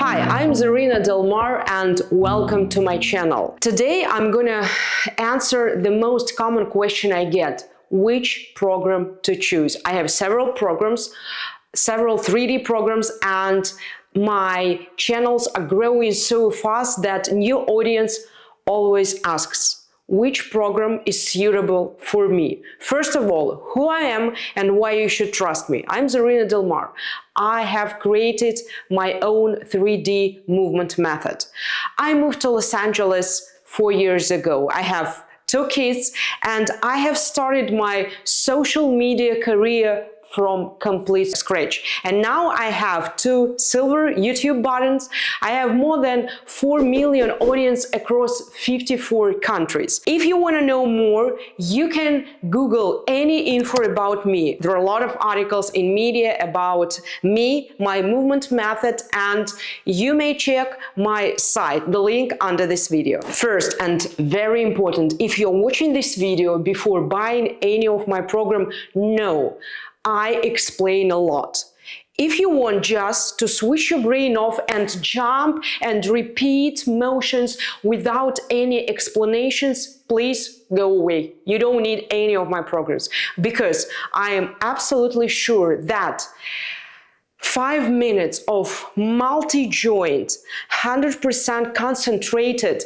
Hi, I'm Zarina Delmar and welcome to my channel. Today I'm gonna answer the most common question I get: which program to choose? I have several programs, several 3D programs, and my channels are growing so fast that new audience always asks, which program is suitable for me? First of all, who I am and why you should trust me. I'm Zarina Delmar. I have created my own 3D movement method. I moved to Los Angeles 4 years ago. I have 2 kids and I have started my social media career from complete scratch. And now I have 2 silver YouTube buttons. I have more than 4 million audience across 54 countries. If you want to know more, you can Google any info about me. There are a lot of articles in media about me, my movement method, and you may check my site, the link under this video. First, and very important, if you're watching this video before buying any of my program, no, I explain a lot. If you want just to switch your brain off and jump and repeat motions without any explanations, please go away. You don't need any of my programs, because I am absolutely sure that 5 minutes of multi-joint, 100% concentrated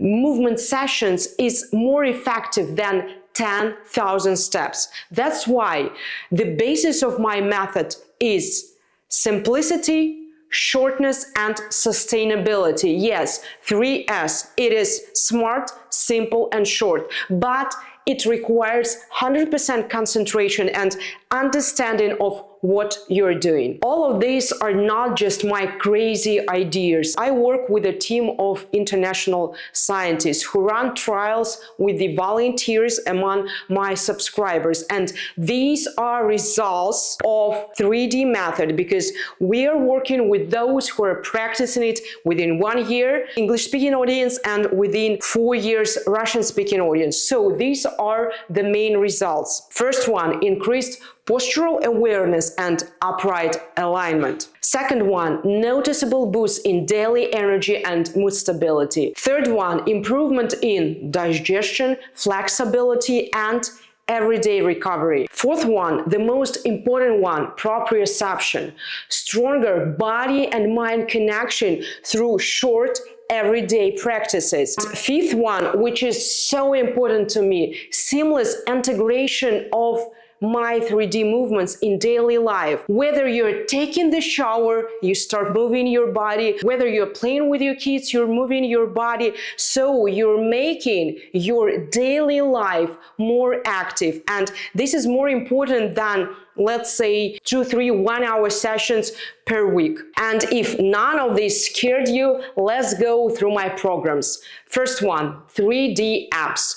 movement sessions is more effective than 10,000 steps. That's why the basis of my method is simplicity, shortness, and sustainability. Yes, 3S. It is smart, simple, and short, but it requires 100% concentration and understanding of what you're doing. All of these are not just my crazy ideas. I work with a team of international scientists who run trials with the volunteers among my subscribers, and these are results of 3D method, because we are working with those who are practicing it within 1 year, English-speaking audience, and within 4 years, Russian-speaking audience. So these are the main results. First one, increased postural awareness and upright alignment. Second one, noticeable boost in daily energy and mood stability. Third one, improvement in digestion, flexibility, and everyday recovery. Fourth one, the most important one, proprioception, stronger body and mind connection through short everyday practices. Fifth one, which is so important to me, seamless integration of my 3D movements in daily life. Whether you're taking the shower, you start moving your body. Whether you're playing with your kids, you're moving your body. So you're making your daily life more active. And this is more important than, let's say, 2-3 one-hour sessions per week. And if none of this scared you, let's go through my programs. First one, 3D apps.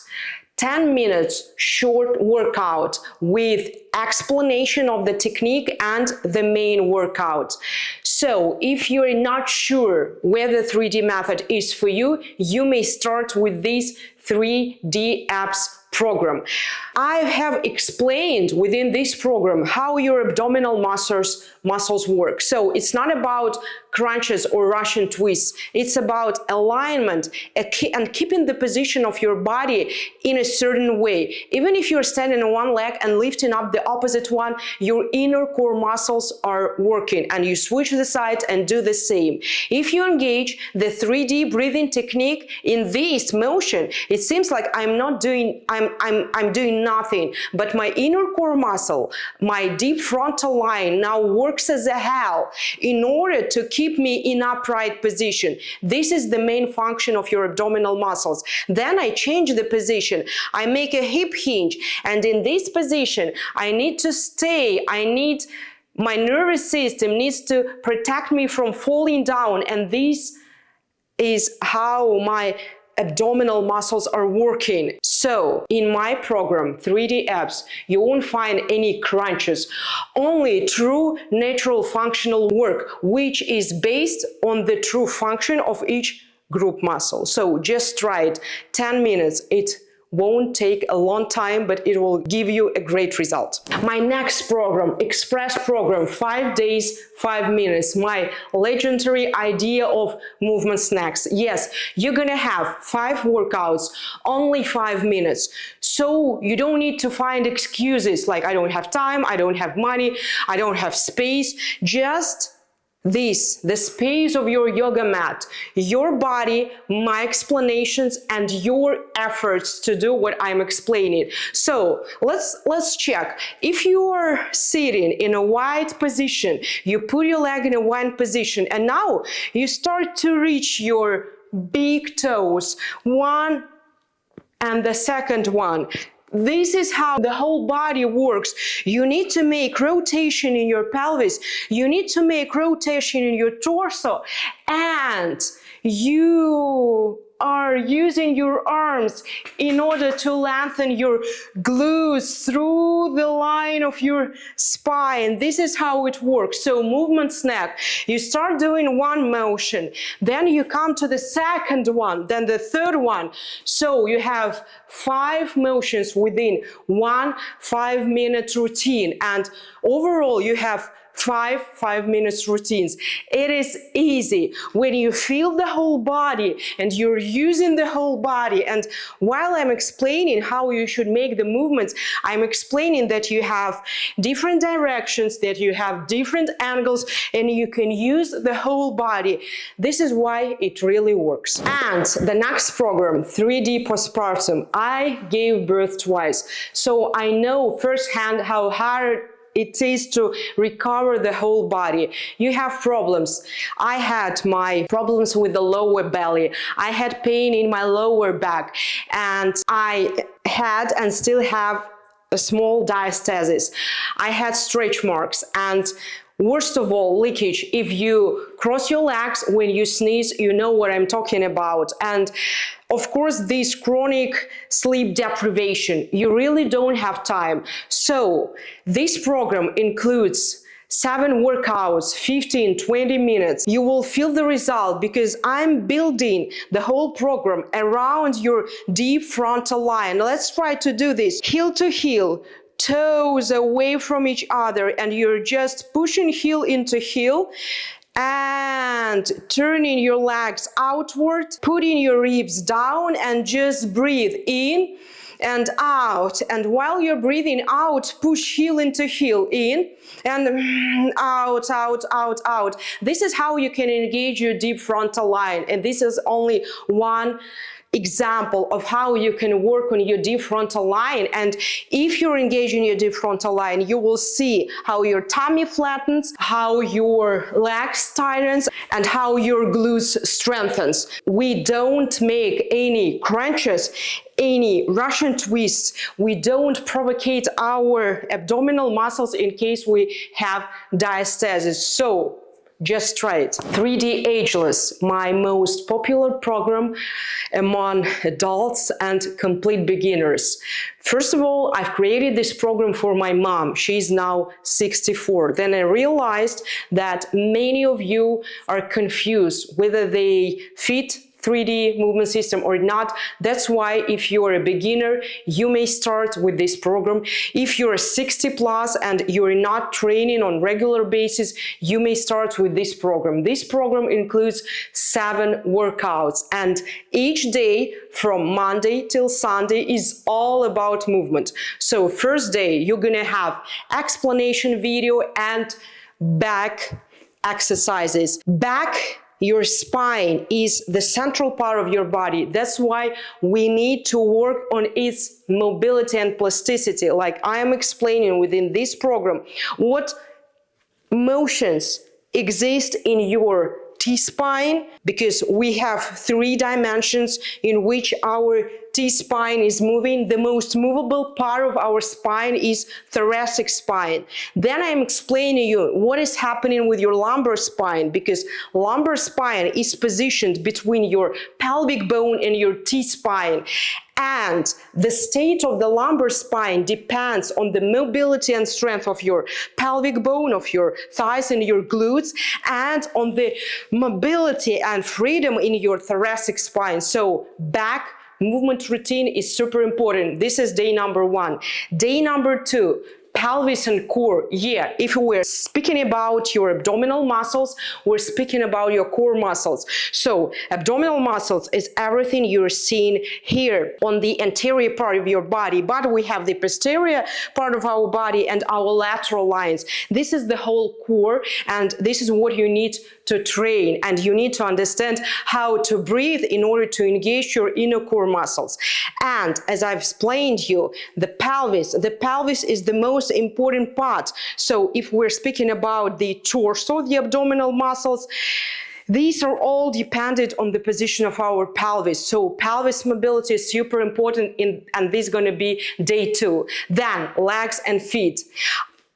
10 minutes short workout with explanation of the technique and the main workout. So if you're not sure whether 3D method is for you, you may start with these 3D apps program. I have explained within this program how your abdominal muscles work. So it's not about crunches or Russian twists. It's about alignment and keeping the position of your body in a certain way. Even if you're standing on one leg and lifting up the opposite one, your inner core muscles are working, and you switch the side and do the same. If you engage the 3D breathing technique in this motion, it seems like I'm doing nothing, but my inner core muscle, my deep frontal line now works as a hell in order to keep me in upright position. This is the main function of your abdominal muscles. Then I change the position. I make a hip hinge, and in this position I need to stay. My nervous system needs to protect me from falling down, and this is how my abdominal muscles are working. So in my program 3D apps, you won't find any crunches, only true natural functional work, which is based on the true function of each group muscle. So just try it. 10 minutes, it won't take a long time, but it will give you a great result. My next program, Express program, 5 days, 5 minutes, my legendary idea of movement snacks. Yes, you're gonna have 5 workouts, only 5 minutes. So you don't need to find excuses like I don't have time, I don't have money, I don't have space. Just the space of your yoga mat, your body, my explanations, and your efforts to do what I'm explaining. So let's check. If you are sitting in a wide position, you put your leg in a wide position, and now you start to reach your big toes, one and the second one. This is how the whole body works. You need to make rotation in your pelvis. You need to make rotation in your torso. And you are using your arms in order to lengthen your glutes through the line of your spine. This is how it works. So movement snack, you start doing one motion, then you come to the second one, then the third one. So you have 5 motions within one 5-minute routine, and overall you have 5 minutes routines. It is easy when you feel the whole body and you're using the whole body. And while I'm explaining how you should make the movements, I'm explaining that you have different directions, that you have different angles, and you can use the whole body. This is why it really works. And the next program, 3D Postpartum, I gave birth twice, so I know firsthand how hard it is to recover the whole body. You have problems. I had my problems with the lower belly. I had pain in my lower back, and I had and still have a small diastasis. I had stretch marks, and worst of all, leakage. If you cross your legs when you sneeze, you know what I'm talking about. And of course, this chronic sleep deprivation, you really don't have time. So this program includes 7 workouts, 15-20 minutes. You will feel the result because I'm building the whole program around your deep frontal line. Let's try to do this heel to heel, toes away from each other, and you're just pushing heel into heel and turning your legs outward, putting your ribs down, and just breathe in and out. And while you're breathing out, push heel into heel, in and out, out, out, out. This is how you can engage your deep frontal line, and this is only one example of how you can work on your deep frontal line. And if you're engaging your deep frontal line, you will see how your tummy flattens, how your legs tightens, and how your glutes strengthens. We don't make any crunches, any Russian twists. We don't provocate our abdominal muscles in case we have diastasis. So just try it. 3D Ageless, my most popular program among adults and complete beginners. First of all, I've created this program for my mom. She's now 64. Then I realized that many of you are confused whether they fit 3D movement system or not. That's why if you're a beginner, you may start with this program. If you're 60 plus and you're not training on regular basis, you may start with this program. This program includes 7 workouts, and each day from Monday till Sunday is all about movement. So first day, you're gonna have explanation video and back exercises. Your spine is the central part of your body. That's why we need to work on its mobility and plasticity. Like I am explaining within this program, what motions exist in your T-spine, because we have 3 dimensions in which our T-spine is moving. The most movable part of our spine is thoracic spine. Then I'm explaining you what is happening with your lumbar spine, because lumbar spine is positioned between your pelvic bone and your T-spine. And the state of the lumbar spine depends on the mobility and strength of your pelvic bone, of your thighs and your glutes, and on the mobility and freedom in your thoracic spine. So back movement routine is super important. This is day number 1. Day number 2, pelvis and core. Yeah, if we're speaking about your abdominal muscles, we're speaking about your core muscles. So abdominal muscles is everything you're seeing here on the anterior part of your body, but we have the posterior part of our body and our lateral lines. This is the whole core, and this is what you need to train, and you need to understand how to breathe in order to engage your inner core muscles. And as I've explained you, the pelvis is the most important part. So if we're speaking about the torso, the abdominal muscles, these are all dependent on the position of our pelvis. So pelvis mobility is super important, and this is going to be day 2. Then legs and feet.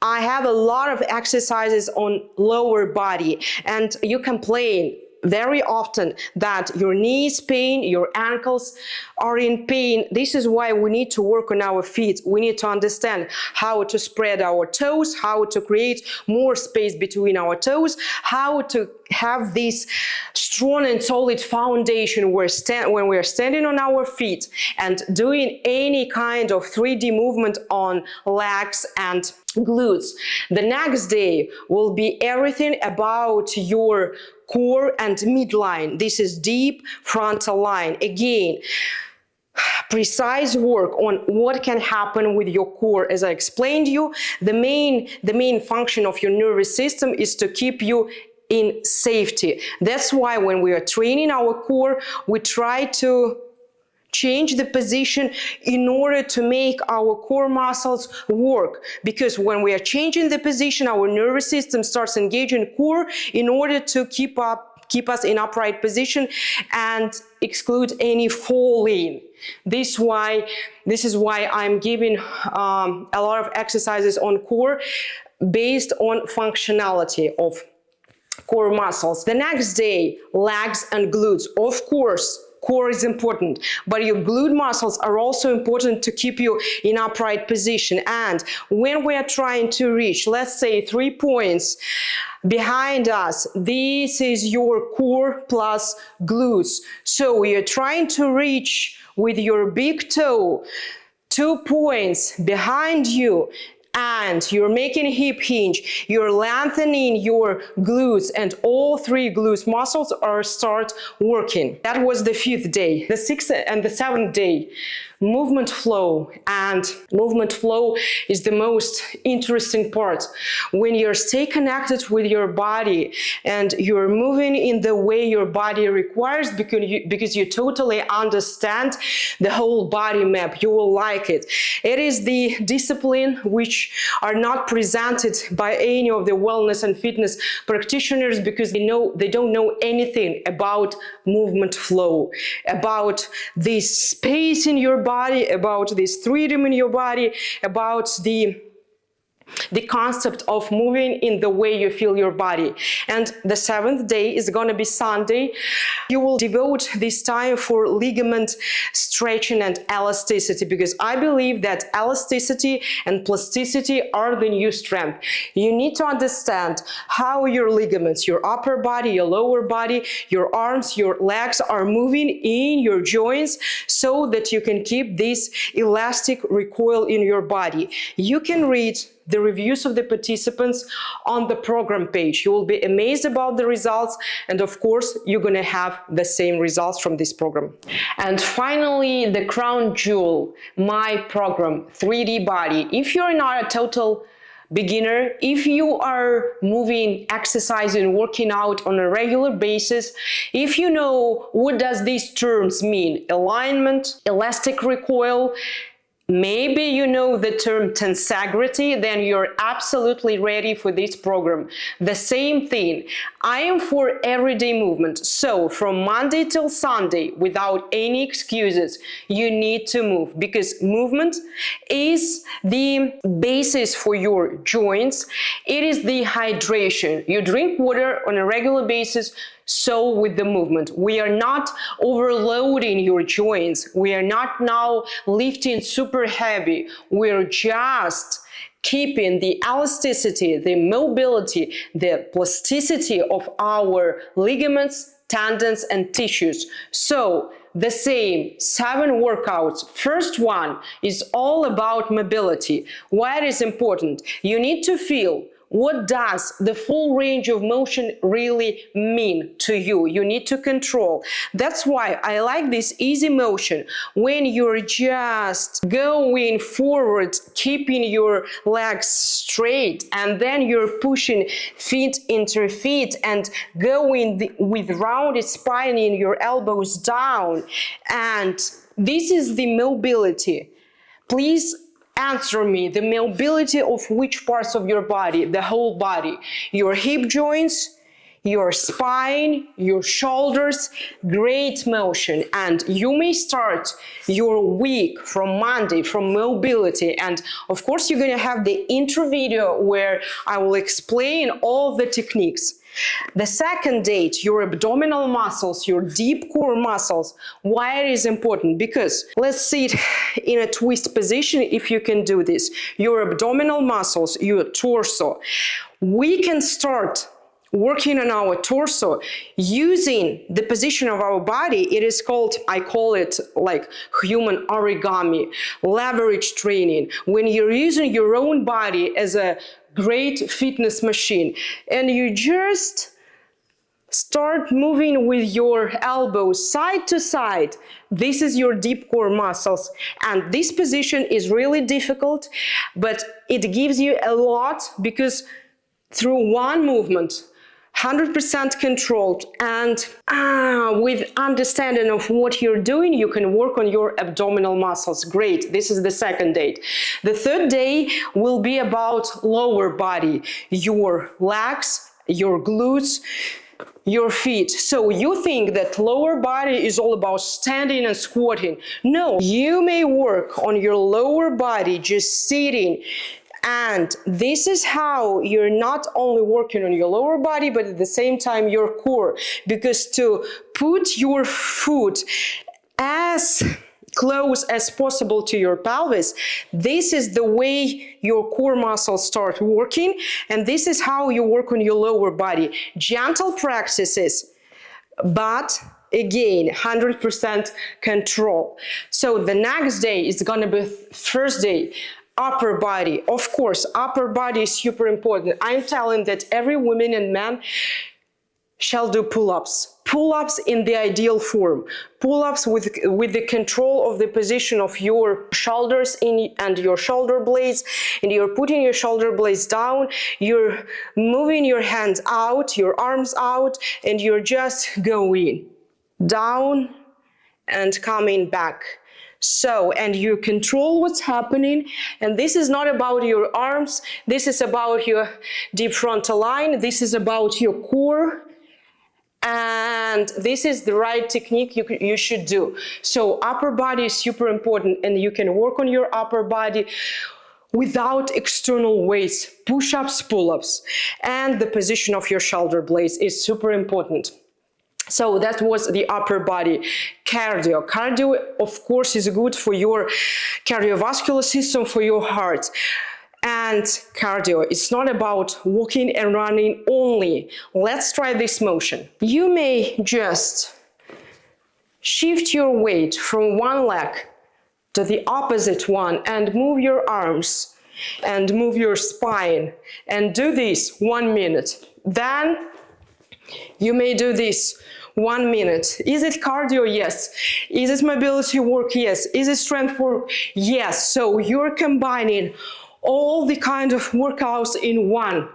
I have a lot of exercises on lower body, and you complain very often that your knees pain, your ankles are in pain. This is why we need to work on our feet. We need to understand how to spread our toes, how to create more space between our toes, how to have this strong and solid foundation when we're standing on our feet and doing any kind of 3D movement on legs and glutes. The next day will be everything about your core and midline. This is deep frontal line. Again, precise work on what can happen with your core. As I explained you, the main function of your nervous system is to keep you in safety. That's why when we are training our core, we try to change the position in order to make our core muscles work, because when we are changing the position, our nervous system starts engaging core in order to keep us in upright position and exclude any falling. This is why I'm giving a lot of exercises on core based on functionality of core muscles. The next day, legs and glutes. Of course, core is important, but your glute muscles are also important to keep you in upright position. And when we are trying to reach, let's say 3 points behind us, this is your core plus glutes. So you're trying to reach with your big toe 2 points behind you, and you're making a hip hinge, you're lengthening your glutes, and all 3 glutes muscles start working. That was the 5th day. The 6th and the 7th day, movement flow. And movement flow is the most interesting part. When you stay connected with your body and you're moving in the way your body requires, because you totally understand the whole body map, you will like it. It is the discipline which are not presented by any of the wellness and fitness practitioners, because they don't know anything about movement flow, about this space in your body, about this freedom in your body, about the concept of moving in the way you feel your body. And the 7th day is going to be Sunday. You will devote this time for ligament stretching and elasticity, because I believe that elasticity and plasticity are the new strength. You need to understand how your ligaments, your upper body, your lower body, your arms, your legs are moving in your joints, so that you can keep this elastic recoil in your body. You can read the reviews of the participants on the program page. You will be amazed about the results, and of course you're gonna have the same results from this program. And finally, the crown jewel, my program, 3D Body. If you're not a total beginner, if you are moving, exercising, working out on a regular basis, if you know what does these terms mean, alignment, elastic recoil, maybe you know the term tensegrity, then you're absolutely ready for this program. The same thing, I am for everyday movement. So from Monday till Sunday, without any excuses, you need to move, because movement is the basis for your joints. It is the hydration. You drink water on a regular basis, so with the movement. We are not overloading your joints. We are not now lifting super heavy. We're just keeping the elasticity, the mobility, the plasticity of our ligaments, tendons, and tissues. So the same 7 workouts. First one is all about mobility. Why it is important? You need to feel what does the full range of motion really mean to you. You need to control. That's why I like this easy motion. When you're just going forward, keeping your legs straight, and then you're pushing feet into feet and going with rounded spine in your elbows down. And this is the mobility. Please answer me, the mobility of which parts of your body? The whole body. Your hip joints, your spine, your shoulders, great motion. And you may start your week from Monday from mobility. And of course, you're gonna have the intro video where I will explain all the techniques. The second date, your abdominal muscles, your deep core muscles. Why it is important? Because let's sit in a twist position if you can do this. Your abdominal muscles, your torso. We can start working on our torso using the position of our body. It is called, I call it like human origami, leverage training. When you're using your own body as a great fitness machine and you just start moving with your elbows side to side. This is your deep core muscles. And this position is really difficult, but it gives you a lot because through one movement, 100% controlled and with understanding of what you're doing, you can work on your abdominal muscles. Great. This is the second date. The third day will be about lower body, your legs, your glutes, your feet. So you think that lower body is all about standing and squatting. No, you may work on your lower body just sitting. And this is how you're not only working on your lower body, but at the same time your core. Because to put your foot as close as possible to your pelvis, this is the way your core muscles start working. And this is how you work on your lower body. Gentle practices, but again, 100% control. So the next day is gonna be Thursday. Upper body. Of course, upper body is super important. I'm telling that every woman and man shall do pull-ups. Pull-ups in the ideal form. Pull-ups with the control of the position of your shoulders and your shoulder blades. And you're putting your shoulder blades down. You're moving your hands out, your arms out, and you're just going down and coming back. So, and you control what's happening, and this is not about your arms, this is about your deep frontal line, this is about your core, and this is the right technique you should do. So upper body is super important, and you can work on your upper body without external weights, push-ups, pull-ups, and the position of your shoulder blades is super important. So that was the upper body. Cardio. Cardio, of course, is good for your cardiovascular system, for your heart. And cardio, it's not about walking and running only. Let's try this motion. You may just shift your weight from one leg to the opposite one and move your arms and move your spine and do this 1 minute. Then you may do this 1 minute. Is it cardio? Yes. Is it mobility work? Yes. Is it strength work? Yes. So you're combining all the kind of workouts in one.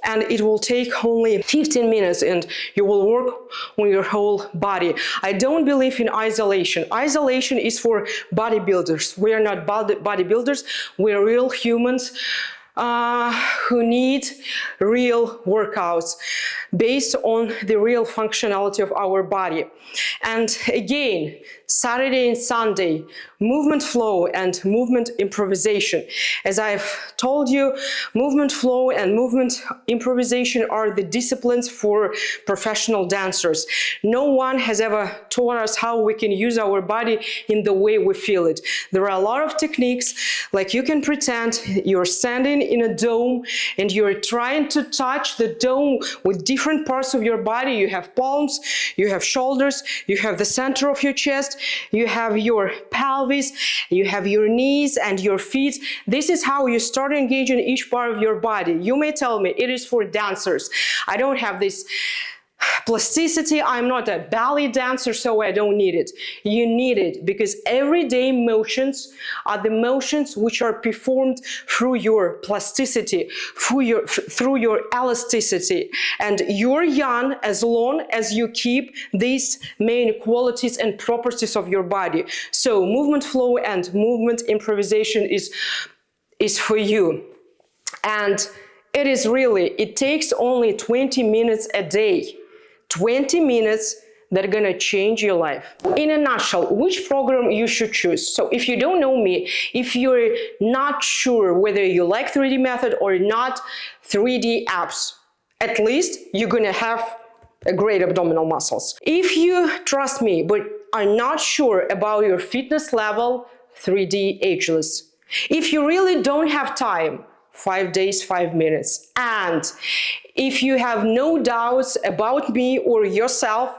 And it will take only 15 minutes and you will work on your whole body. I don't believe in isolation. Isolation is for bodybuilders. We are not bodybuilders. We are real humans who need real workouts based on the real functionality of our body. And again, Saturday and Sunday, movement flow and movement improvisation. As I've told you, movement flow and movement improvisation are the disciplines for professional dancers. No one has ever taught us how we can use our body in the way we feel it. There are a lot of techniques, like you can pretend you're standing in a dome and you're trying to touch the dome with different parts of your body. You have palms, you have shoulders, you have the center of your chest, you have your pelvis, you have your knees and your feet. This is how you start engaging each part of your body. You may tell me it is for dancers. I don't have this plasticity. I'm not a ballet dancer, so I don't need it. You need it because everyday motions are the motions which are performed through your plasticity, through your elasticity. And you're young as long as you keep these main qualities and properties of your body. So movement flow and movement improvisation is for you. And it takes only 20 minutes a day. 20 minutes that are gonna change your life. In a nutshell, which program you should choose? So if you don't know me, if you're not sure whether you like 3D method or not, 3D apps, at least you're gonna have a great abdominal muscles. If you trust me but are not sure about your fitness level, 3D ageless. If you really don't have time, 5 days, 5 minutes. And if you have no doubts about me or yourself,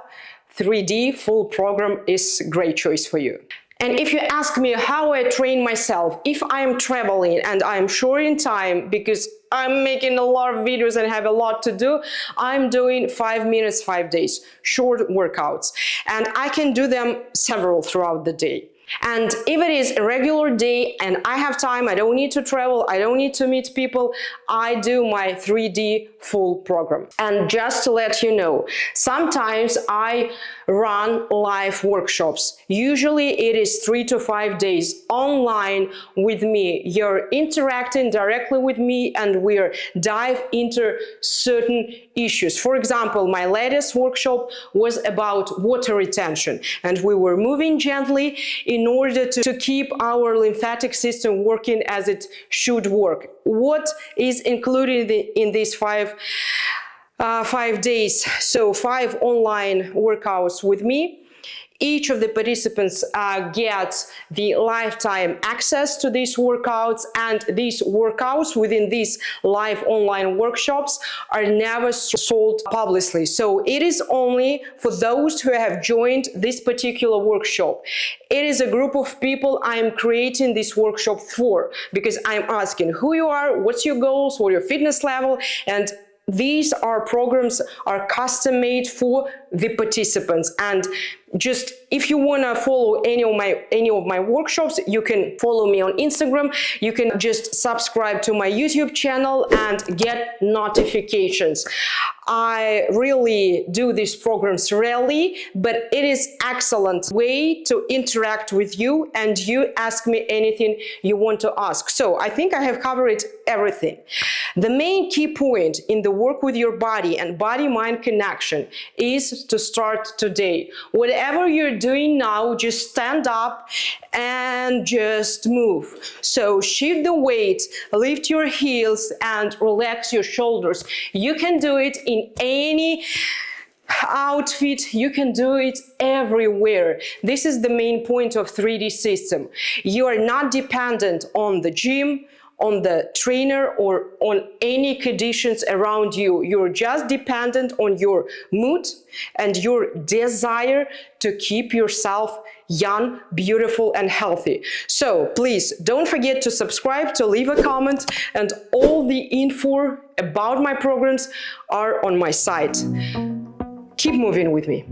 3D full program is a great choice for you. And if you ask me how I train myself, if I'm traveling and I'm short in time because I'm making a lot of videos and have a lot to do, I'm doing 5 minutes, 5 days, short workouts. And I can do them several throughout the day. And if it is a regular day and I have time, I don't need to travel, I don't need to meet people, I do my 3D full program. And just to let you know, sometimes I run live workshops. Usually it is 3 to 5 days online with me. You're interacting directly with me and we're dive into certain issues. For example, my latest workshop was about water retention and we were moving gently in order to keep our lymphatic system working as it should work. What is included in these 5 days? So 5 online workouts with me. Each of the participants gets the lifetime access to these workouts, and these workouts within these live online workshops are never sold publicly. So it is only for those who have joined this particular workshop. It is a group of people I'm creating this workshop for, because I'm asking who you are, what's your goals, what your fitness level, and these programs are custom made for the participants. And just if you want to follow any of my workshops, you can follow me on Instagram. You can just subscribe to my YouTube channel and get notifications. I really do these programs rarely, but it is excellent way to interact with you and you ask me anything you want to ask. So I think I have covered everything. The main key point in the work with your body and body-mind connection is to start today. Whatever you're doing now, just stand up and just move. So shift the weight, lift your heels and relax your shoulders. You can do it in any outfit, you can do it everywhere. This is the main point of 3D system. You are not dependent on the gym, on the trainer, or on any conditions around you. You're just dependent on your mood and your desire to keep yourself young, beautiful, and healthy. So please don't forget to subscribe, to leave a comment, and all the info about my programs are on my site. Keep moving with me.